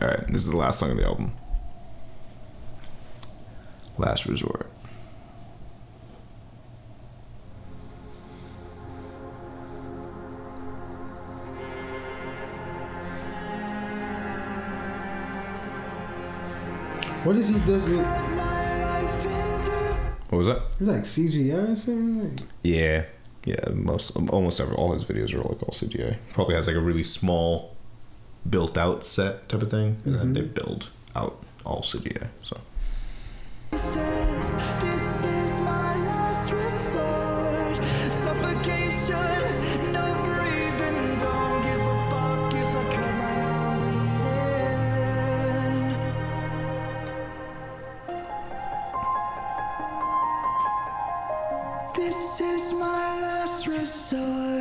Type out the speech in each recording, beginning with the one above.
All right, this is the last song of the album. Last Resort. What is he doing? What was that? It's like CGI or something. Yeah, almost all his videos are like all CGI. Probably has like a really small, built out set type of thing, and then they build out all CGI. So. This is my last resort.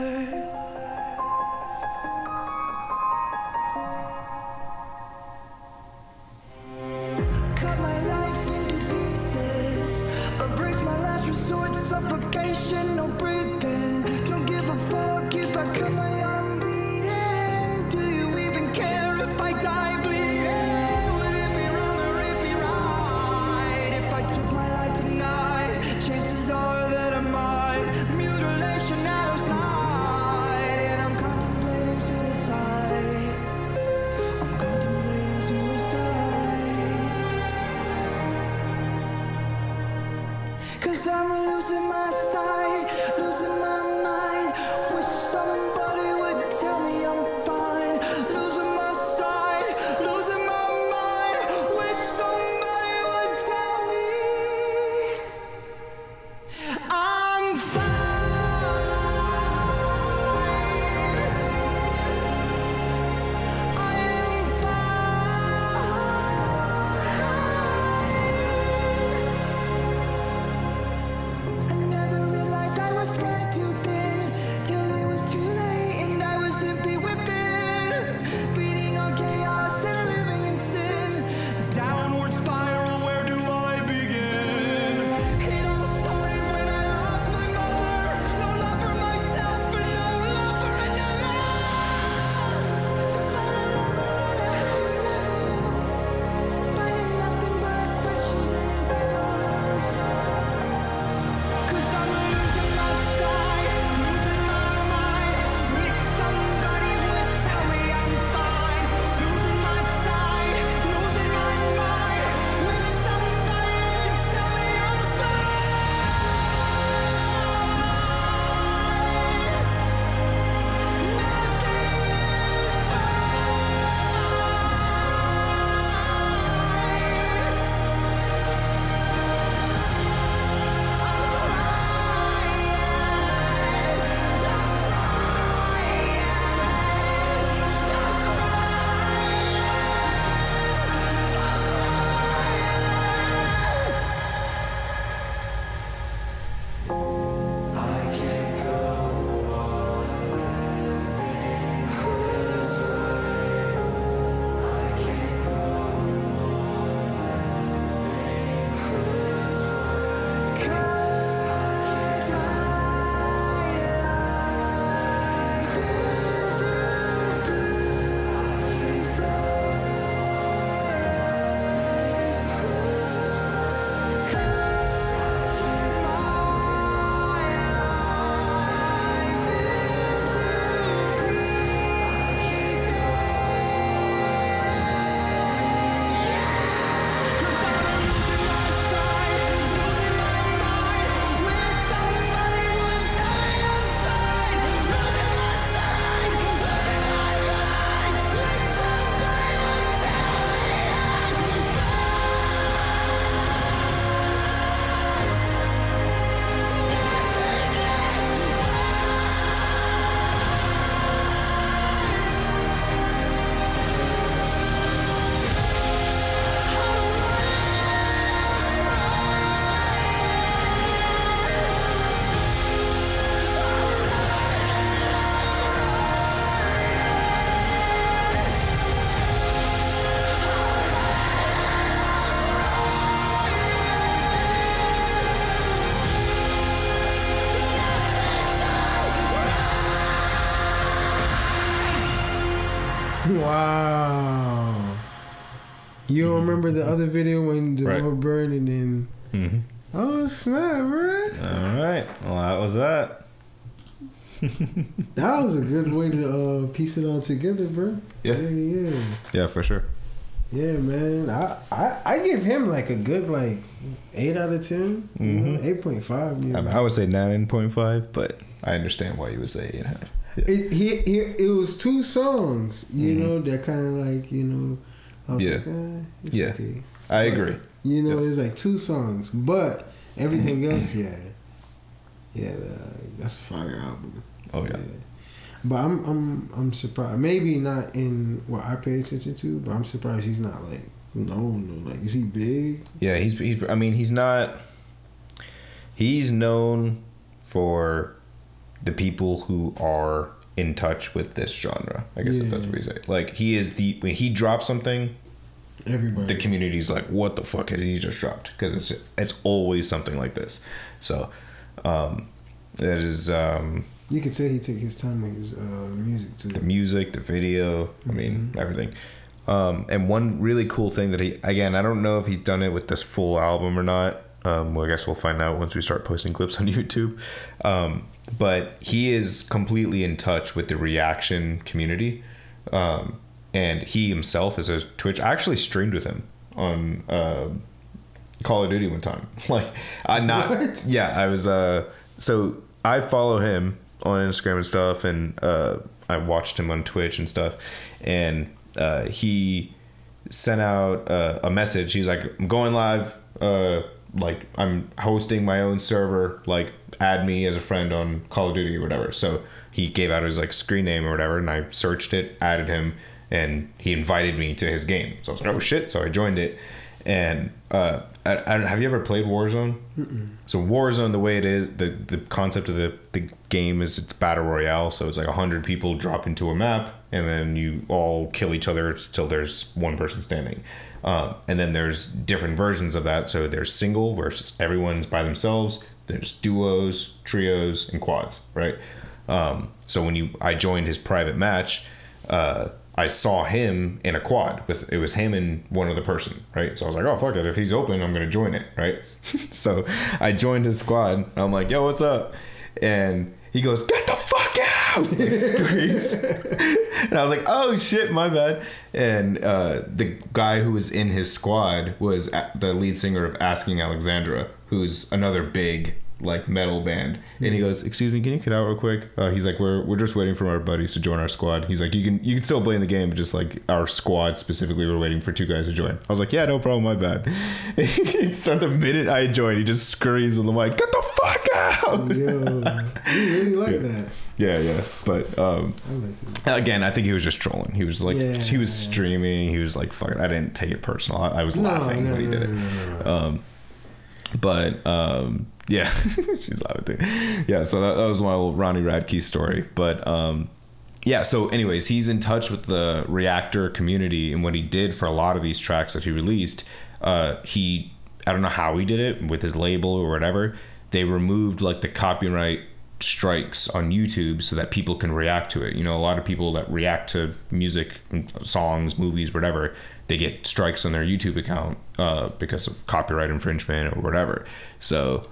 Cut my life into pieces. Embrace my last resort. Suffocation, no breathing. Don't give a fuck if I cut my arm bleeding. Do you even care if I die bleeding? Would it be wrong or it be right if I took my life tonight? Chances are that I might. Mutilation out of sight, and I'm contemplating suicide. I'm contemplating suicide. 'Cause I'm losing my sight, losing my mind. Wish somebody would tell me I'm fine. Losing my sight, losing my mind. Wish somebody would tell me I'm fine. I am fine. I never realized You don't remember the other video when the Right. world burned and then... Mm-hmm. Oh, snap, bro. All right. Well, that was that. That was a good way to piece it all together, bro. Yeah. Yeah. Yeah, for sure. Yeah, man. I give him like a good 8 out of 10. You know, 8.5. You know? I would say 9.5, but I understand why you would say 8.5. Yeah. It was 2 songs, you know, that kind of I was Yeah. like, it's Yeah. okay. I agree. You know, Yes. it's like 2 songs, but everything else, that's a fire album. Oh yeah. But I'm surprised. Maybe not in what I pay attention to, but I'm surprised he's not known. Like, is he big? Yeah, he's. I mean, he's not. He's known for the people who are in touch with this genre. I guess if that's what you say. Like, he is when he drops something, Everybody. the community's like, "What the fuck has he just dropped?" Because it's always something like this. So, that is You could tell he took his time with his music too. the music, the video. I mean, everything. And one really cool thing that he, again, I don't know if he's done it with this full album or not. Well, I guess we'll find out once we start posting clips on YouTube. But he is completely in touch with the reaction community. And he himself is a Twitch. I actually streamed with him on Call of Duty one time. What? Yeah, I was, so I follow him on Instagram and stuff, and I watched him on Twitch and stuff, and he sent out a message. He's like, "I'm going live, I'm hosting my own server, add me as a friend on Call of Duty or whatever." So he gave out his screen name or whatever, and I searched it, added him, and he invited me to his game. So I was like, "Oh shit!" So I joined it, and have you ever played Warzone? Mm-mm. So Warzone, the way it is, the concept of the game is it's battle royale. So it's 100 people drop into a map, and then you all kill each other till there's one person standing. And then there's different versions of that. So there's single, where it's just everyone's by themselves. There's duos, trios, and quads, right? So when I joined his private match, I saw him in a quad it was him and one other person, right? So I was like, "Oh fuck it, if he's open, I'm gonna join it," right? So I joined his squad. I'm like, "Yo, what's up?" And he goes, "Get the fuck out!" Screams. And I was like, "Oh shit, my bad." And the guy who was in his squad was the lead singer of Asking Alexandra, who's another big metal band. And he goes, "Excuse me, can you get out real quick?" He's like, we're just waiting for our buddies to join our squad. He's like, you can still play in the game, but just our squad specifically, we're waiting for 2 guys to join. I was like, "Yeah, no problem, my bad." So the minute I joined, he just screams on the mic, "Get the fuck out!" Yo, you really like that. Yeah. But I like it. again, I think he was just trolling. He was he was streaming. He was like, "Fuck it." I didn't take it personal. I was laughing when he did it. Yeah, she's laughing too. Yeah, so that was my little Ronnie Radke story. But yeah, so anyways, he's in touch with the Reactor community, and what he did for a lot of these tracks that he released, I don't know how he did it with his label or whatever. They removed the copyright strikes on YouTube so that people can react to it. A lot of people that react to music, songs, movies, whatever, they get strikes on their YouTube account because of copyright infringement or whatever. So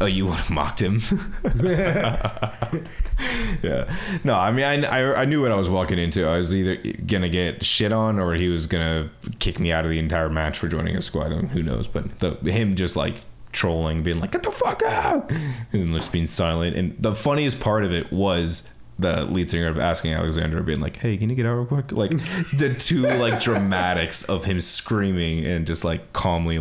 you would have mocked him. Yeah. No, I mean, I knew what I was walking into. I was either gonna get shit on or he was gonna kick me out of the entire match for joining a squad. Who knows? But him just trolling, being like, "Get the fuck out," and just being silent. And the funniest part of it was the lead singer of Asking Alexandra being like, "Hey, can you get out real quick?" The two dramatics of him screaming and just calmly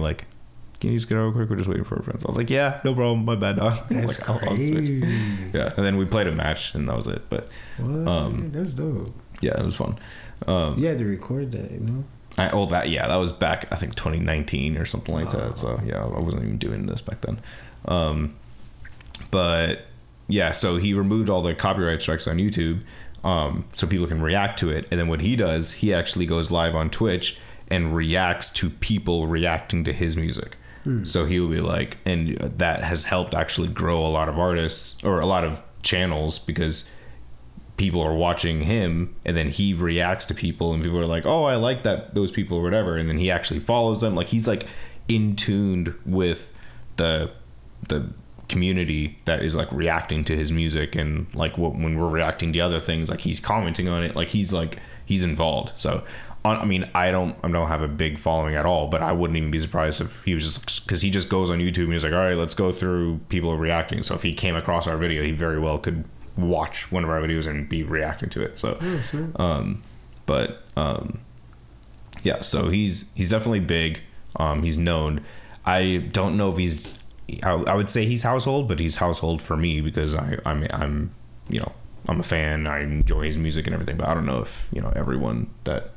"Can you just get out real quick? We're just waiting for our friends." I was like, "Yeah, no problem, my bad, dog." That's crazy. Yeah, and then we played a match and that was it. But that's dope. yeah, it was fun. You had to record that, That was back, I think 2019 or something like that. So yeah, I wasn't even doing this back then. But yeah, so he removed all the copyright strikes on YouTube, so people can react to it. And then what he does, he actually goes live on Twitch and reacts to people reacting to his music. So he'll be and that has helped actually grow a lot of artists or a lot of channels, because people are watching him, and then he reacts to people, and people are like, oh, I like those people or whatever, and then he actually follows them. Like, he's like in tuned with the community that is like reacting to his music, and like when we're reacting to other things, like he's commenting on it, like he's involved. So I mean, I don't have a big following at all, but I wouldn't even be surprised if he was just, because he just goes on YouTube and he's like, all right, let's go through people reacting. So if he came across our video, he very well could watch one of our videos and be reacting to it. So yeah, so he's definitely big. He's known. I don't know if he's, I would say he's household, but he's household for me because I'm you know, I'm a fan. I enjoy his music and everything, but I don't know if, you know, everyone that,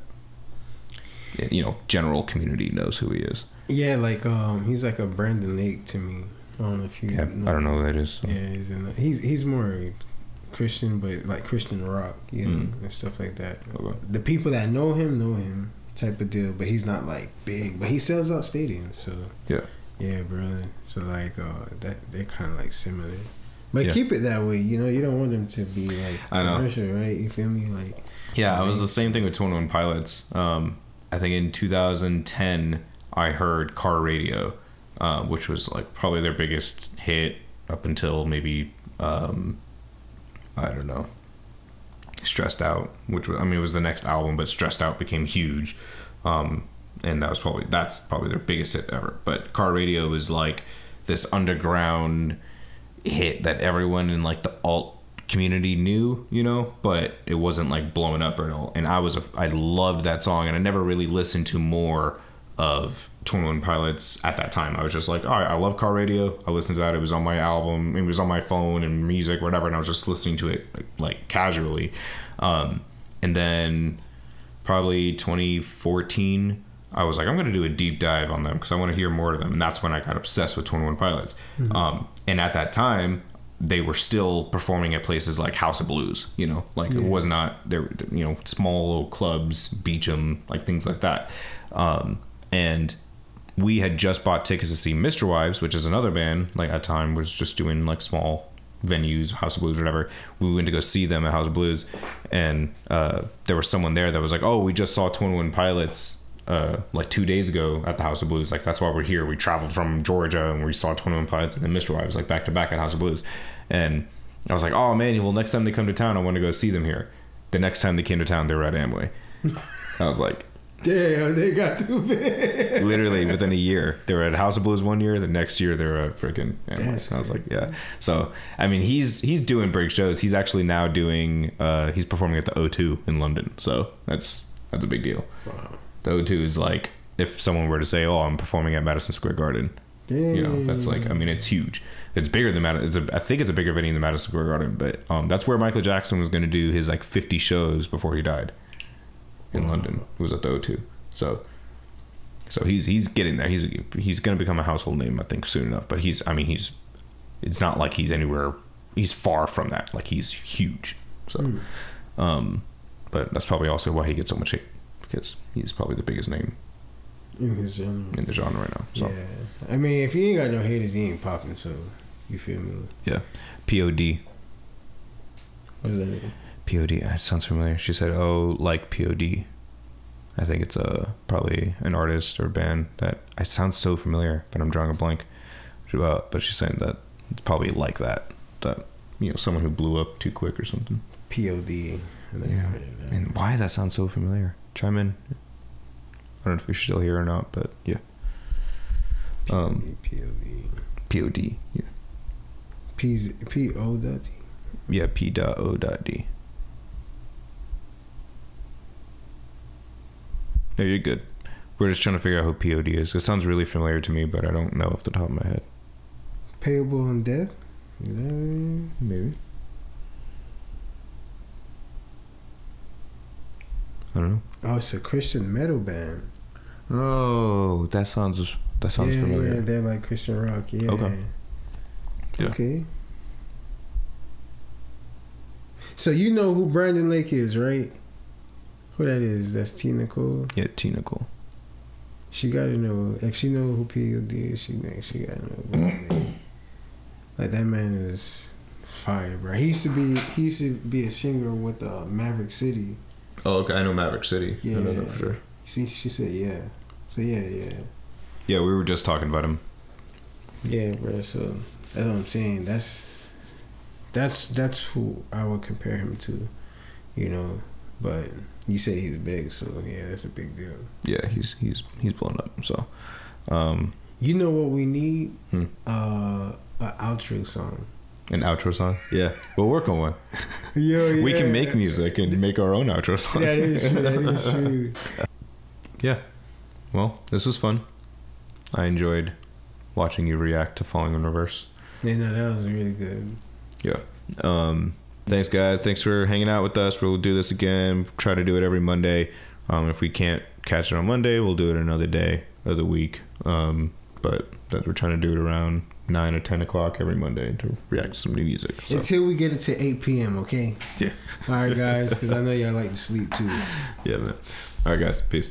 you know, general community knows who he is. Yeah, like he's like a Brandon Lake to me. I don't know if you know. I don't know who that is. So. Yeah, he's more Christian, but like Christian rock, you know, and stuff like that. Okay. The people that know him type of deal, but he's not like big, but he sells out stadiums, so yeah, brother. So like that they're kind of like similar, but keep it that way, you know. You don't want them to be like commercial, right? You feel me? Like I was the same thing with 21 Pilots. I think in 2010 I heard Car Radio, which was like probably their biggest hit up until maybe I don't know, Stressed Out, which was, I mean, it was the next album, but Stressed Out became huge, and that's probably their biggest hit ever. But Car Radio is like this underground hit that everyone in like the alt community knew, you know, but it wasn't like blowing up at all. And I loved that song, and I never really listened to more of 21 Pilots at that time. I was just like, all right, I love Car Radio. I listened to that. It was on my album. It was on my phone and music, whatever. And I was just listening to it like casually. And then probably 2014, I was like, I'm going to do a deep dive on them because I want to hear more of them. And that's when I got obsessed with 21 Pilots. And at that time, they were still performing at places like House of Blues, you know, like it was not there, you know, small little clubs, Beecham, like things like that. And we had just bought tickets to see Mr. Wives, which is another band, like at the time was just doing like small venues, House of Blues, whatever. We went to go see them at House of Blues, and there was someone there that was like, oh, we just saw 21 Pilots like 2 days ago at the House of Blues. Like, that's why we're here. We traveled from Georgia and we saw 21 Pilots and then Mr. Wives like back to back at House of Blues. And I was like, oh man, well, next time they come to town, I want to go see them here. The next time they came to town, they were at Amway. I was like, damn, they got too big. Literally within a year, they were at House of Blues one year. The next year, they were at freaking Amway. I was like, yeah. So I mean, he's doing big shows. He's actually now doing. He's performing at the O2 in London. So that's a big deal. Wow. The O2 is like, if someone were to say, oh, I'm performing at Madison Square Garden. Damn. You know, that's like, I mean, it's huge. It's bigger than Madison. I think it's a bigger venue than Madison Square Garden. But that's where Michael Jackson was going to do his like 50 shows before he died. In London, it was at the O2. So he's getting there. He's going to become a household name, I think, soon enough. But it's not like he's anywhere. He's far from that. Like, he's huge. So, but that's probably also why he gets so much hate, because he's probably the biggest name in his genre. In the genre right now. So. Yeah, I mean, if he ain't got no haters, he ain't popping. So, you feel me? Yeah. POD. What does that mean? POD. It sounds familiar. She said, "Oh, like POD." I think it's probably an artist or band that it sounds so familiar, but I'm drawing a blank. But she's saying that it's probably like that, you know, someone who blew up too quick or something. POD. Yeah. And why does that sound so familiar? Chime in. I don't know if you're still here or not, but yeah. POD. Yeah. P.O.D. Yeah. P.O.D. No, you're good. We're just trying to figure out who POD is. It sounds really familiar to me, but I don't know off the top of my head. Payable in Death? Is that maybe? I don't know. Oh, it's a Christian metal band. Oh, that sounds familiar. Yeah, they're like Christian rock. Yeah. Okay. Yeah. Okay. So you know who Brandon Lake is, right? Who that is? That's T. Nicole. Yeah, T. Nicole. She gotta know. If she know who POD is, she gotta know. Like, that man is It's fire, bro. He used to be a singer with Maverick City. Oh, okay. I know Maverick City. Yeah. I know that for sure. See, she said yeah. So yeah. Yeah, we were just talking about him. Yeah, bro. So that's what I'm saying. That's who I would compare him to, you know. But you say he's big, so yeah, that's a big deal. Yeah, he's blown up. So, you know what we need? An outro song. An outro song? Yeah, we'll work on one. Yeah. We can make music and make our own outro song. That is true. Yeah. Well, this was fun. I enjoyed watching you react to Falling in Reverse. Yeah, no, that was really good. Yeah. Thanks, guys. Thanks for hanging out with us. We'll do this again. Try to do it every Monday. If we can't catch it on Monday, we'll do it another day of the week. But we're trying to do it around 9 or 10 o'clock every Monday to react to some new music. So. Until we get it to 8 p.m., okay? Yeah. All right, guys, because I know y'all like to sleep too. Yeah, man. All right, guys. Peace.